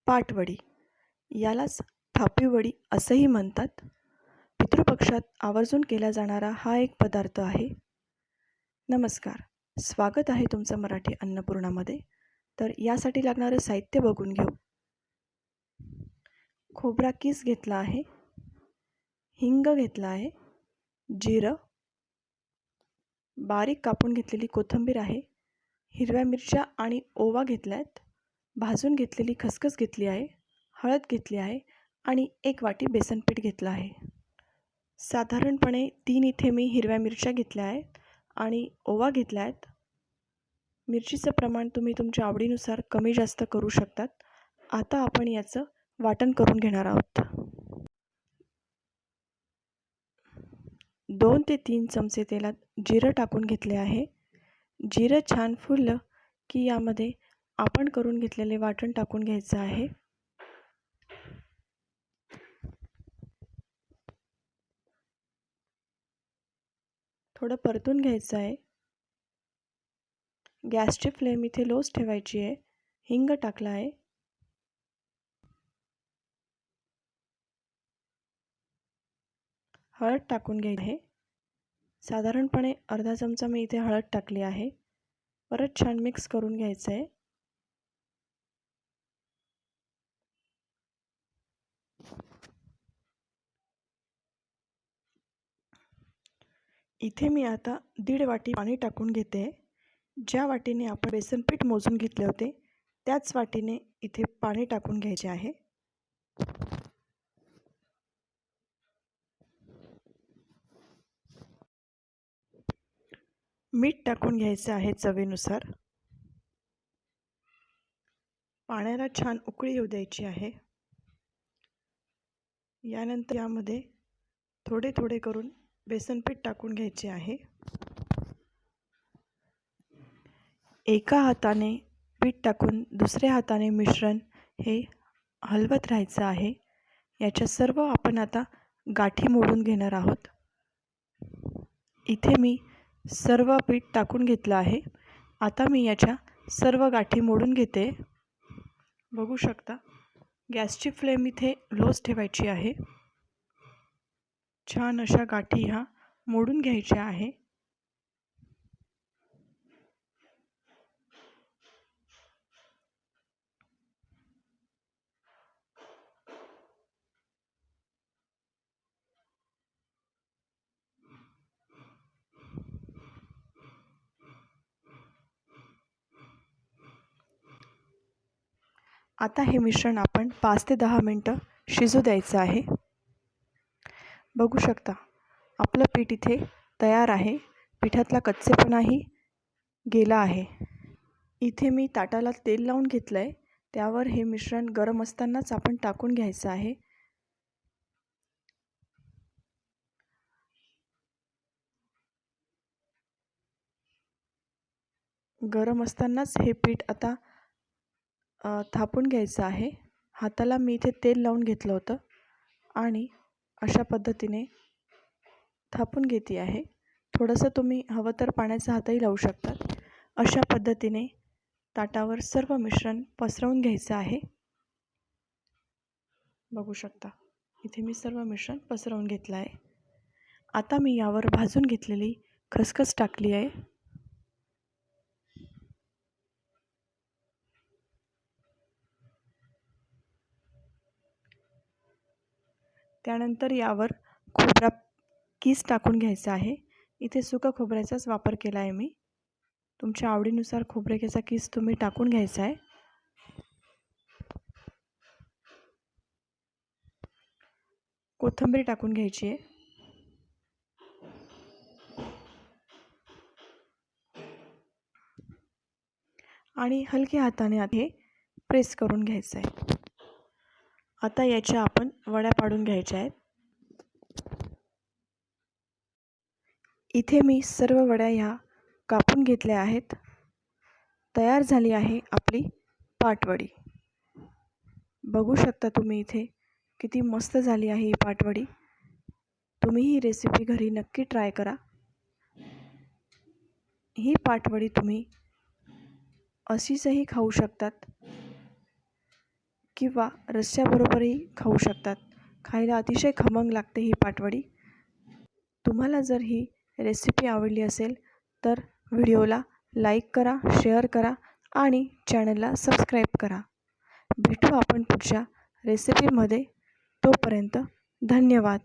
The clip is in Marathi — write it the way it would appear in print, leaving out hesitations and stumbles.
पाटवडी, यालाच थापीवडी असंही म्हणतात. पितृपक्षात आवर्जून केला जाणारा हा एक पदार्थ आहे. नमस्कार, स्वागत आहे तुमचं मराठी अन्नपूर्णामध्ये. तर यासाठी लागणारं साहित्य बघून घेऊ. खोबरा किस घेतला आहे, हिंग घेतला आहे, जिरं, बारीक कापून घेतलेली कोथिंबीर आहे, हिरव्या मिरच्या आणि ओवा घेतल्या आहेत, भाजून घेतलेली खसखस घेतली आहे, हळद घेतली आहे आणि 1 वाटी बेसन पीठ घेतलं आहे. साधारणपणे 3 इथे मी हिरव्या मिरच्या घेतल्या आहेत आणि ओवा घेतला आहेत. मिरचीचं प्रमाण तुम्ही तुमच्या आवडीनुसार कमी जास्त करू शकतात. आता आपण याचं वाटण करून घेणार आहोत. 2 ते 3 चमचे तेलात जिरं टाकून घेतले आहे. जिरं छान फुललं की यामध्ये आपण करून घेतलेले वाटण टाकून घ्यायचं आहे. थोडं परतून घ्यायचं आहे. गॅसची फ्लेम इथे लोच ठेवायची आहे. हिंग टाकला आहे. हळद टाकून घ्यायची आहे. साधारणपणे अर्धा चमचा मी इथे हळद टाकली आहे. परत छान मिक्स करून घ्यायचं आहे. इथे मी आता 1.5 वाटी पाणी टाकून घेते. ज्या वाटीने आपण बेसन पीठ मोजून घेतले होते त्याच वाटीने इथे पाणी टाकून घ्यायचे आहे. मीठ टाकून घ्यायचं आहे चवीनुसार. पाण्याला छान उकळी येऊ द्यायची आहे. यानंतर यामध्ये थोडे थोडे करून बेसन पीठ टाकून घ्यायचे आहे. एका हाताने पीठ टाकून दुसऱ्या हाताने मिश्रण हे हलवत राहायचं आहे. याच्या सर्व आपण आता गाठी मोडून घेणार आहोत. इथे मी सर्व पीठ टाकून घेतलं आहे. आता मी याच्या सर्व गाठी मोडून घेते. बघू शकता, गॅसची फ्लेम इथे लोच ठेवायची आहे. छान अशा गाठी ह्या मोडून घ्यायच्या आहे. आता हे मिश्रण आपण 5 ते 10 मिनटं शिजू द्यायचं आहे. बघू शकता, आपलं पीठ इथे तयार आहे. पिठातला कच्चेपणाही गेला आहे. इथे मी ताटाला तेल लावून घेतलं आहे. त्यावर हे मिश्रण गरम असतानाच आपण टाकून घ्यायचं आहे. गरम असतानाच हे पीठ आता थापून घ्यायचं आहे. हाताला मी इथे तेल लावून घेतलं होतं आणि अशा पद्धतीने थापून घेते आहे. थोडंसं तुम्ही हवं तर पाण्याचा हातही लावू शकतात. अशा पद्धतीने ताटावर सर्व मिश्रण पसरवून घ्यायचं आहे. बघू शकता, इथे मी सर्व मिश्रण पसरवून घेतलं आहे. आता मी यावर भाजून घेतलेली खसखस टाकली आहे. त्यानंतर यावर खोबरा किस टाकून घ्यायचा आहे. इथे सुका खोबऱ्याचाच वापर केला आहे मी. तुमच्या आवडीनुसार खोबऱ्याचा किस तुम्ही टाकून घ्यायचा आहे. कोथिंबीर टाकून घ्यायची आहे. आणि हलक्या हाताने हे प्रेस करून घ्यायचं आहे. आता याच्या आपण वड्या पाडून घ्यायच्या आहेत. इथे मी सर्व वड्या ह्या कापून घेतल्या आहेत. तयार झाली आहे आपली पाटवडी. बघू शकता तुम्ही इथे किती मस्त झाली आहे ही पाटवडी. तुम्ही ही रेसिपी घरी नक्की ट्राय करा. ही पाटवडी तुम्ही अशीचही खाऊ शकतात. किंवा रस्स्याबरोबरही खाऊ शकतात. खायला अतिशय खमंग लागते ही पाटवडी. तुम्हाला जर ही रेसिपी आवडली असेल तर व्हिडिओला लाईक करा, शेअर करा आणि चॅनलला सबस्क्राईब करा. भेटू आपण पुढच्या रेसिपीमध्ये. तोपर्यंत धन्यवाद.